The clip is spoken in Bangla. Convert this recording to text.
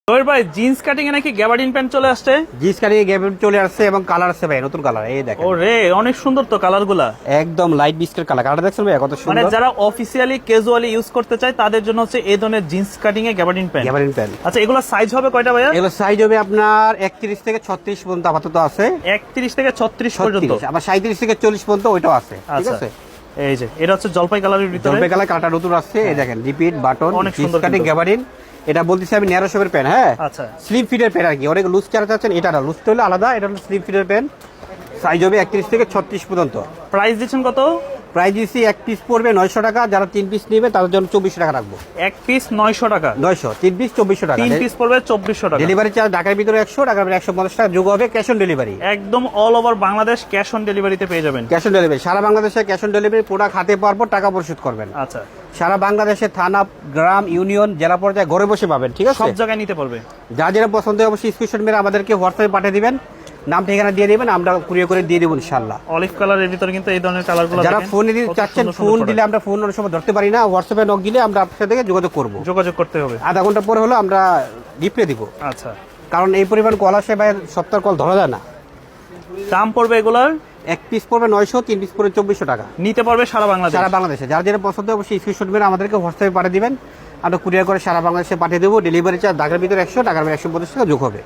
জহির ভাই জিন্স কাটিং এ নাকি গ্যাবার্ডিন প্যান্ট চলে আসছে। জিন্স কাটিং গ্যাবার্ডিন চলে আসছে এবং কালার আছে ভাই, নতুন কালার। এই দেখেন, ওরে অনেক সুন্দর তো কালার গুলা, একদম লাইট বিস্কিট কালার। কালারটা দেখছেন ভাই কত মানে সুন্দর। যারা অফিসিয়ালি ক্যাজুয়ালি ইউজ করতে চায় তাদের জন্য হচ্ছে এই ধরনের জিন্স কাটিং এ গ্যাবার্ডিন প্যান্ট। Gabardine pant. আচ্ছা এগুলো সাইজ হবে কয়টা ভাইয়া? এগুলো সাইজ হবে আপনার 31 থেকে 36 পর্যন্ত আপাতত আছে। 31 থেকে 36 পর্যন্ত, 36 আবার 37 থেকে 40 পর্যন্ত ওইটাও আছে। ঠিক আচ্ছা আছে, এই যে এটা হচ্ছে জলপাই কালারের ভিতরে। জলপাই কালার, কালারটা নতুন আসছে। এই দেখেন রিপিট বাটন, অনেক জিন্স সুন্দর কাটিং কিন্তু। গ্যাবার্ডিন। এটা বলতেছি আমি ন্যারো শেপের প্যান্ট। হ্যাঁ, আচ্ছা স্লিম ফিটের প্যান্ট আর কি। অনেক লুজ চারা চাচ্ছেন, এটা না, লুজ হলে আলাদা, এটা হলো স্লিম ফিটের প্যান্ট। সাইজ হবে 31 থেকে 36 পর্যন্ত। প্রাইস দিচ্ছেন কত? প্রাইস দিচ্ছি এক পিস পড়বে 900 টাকা। যারা 3 পিস নেবে তাদের জন্য 2400 টাকা রাখবো। এক পিস 900 টাকা, 900, 3 পিস 2400 টাকা। 3 পিস পড়বে 2400 টাকা। ডেলিভারি চার্জ ঢাকার ভিতরে 100, ঢাকার বাইরে 150 টাকা যোগ হবে। ক্যাশ অন ডেলিভারি, একদম all over Bangladesh cash on ডেলিভারিতে পেয়ে যাবেন। ক্যাশ অন ডেলিভারি সারা বাংলাদেশে ক্যাশ অন ডেলিভারি। প্রোডাক্ট হাতে পাওয়ার পর টাকা পরিশোধ করবেন। আচ্ছা সারা বাংলাদেশে থানা, গ্রাম, ইউনিয়ন, জেলা পর্যায়ে ঘরে বসে পাবেন। ঠিক আছে, সব জায়গায় নিতে পারবে। যা যেটা পছন্দ হয় অবশ্যই স্ক্রিনশট মেরে আমাদেরকে হোয়াটসঅ্যাপে পাঠিয়ে দিবেন, নাম ঠিকানা দিয়ে দিবেন, আমরা কুরিয়ার করে দিয়ে দেবো ইনশাআল্লাহ। অলিভ কালারের ভিতরে কিন্তু এই ধরনের কালারগুলো যারা ফোন চাচ্ছেন, ফোন দিলে আমরা ফোন অনেক সময় ধরতে পারি না, হোয়াটসঅ্যাপে নক দিলে আমরা আপনার সাথে যোগাযোগ করবো। যোগাযোগ করতে হবে, আধা ঘন্টা পরে হলো আমরা রিপ্লাই দিব। আচ্ছা কারণ এই পরিমাণ কল আসে ভাই, সপ্তাহ কল ধরা যায় না। দাম পড়বে এগুলার? এক পিস পড়বে 900, 3 পিস পড়বে 2400 টাকা। নিতে পারবে সারা বাংলাদেশ। সারা বাংলাদেশে যার যেটা পছন্দ হয় অবশ্যই স্ক্রিনশট মেরে আমাদেরকে হোয়াটসঅ্যাপে পাঠিয়ে দিবেন, আমরা কুরিয়ার করে সারা বাংলাদেশে পাঠিয়ে দেবো। ডেলিভারি চার্জ ঢাকার ভিতরে 100, ঢাকার বাইরে 150 টাকা যোগ হবে।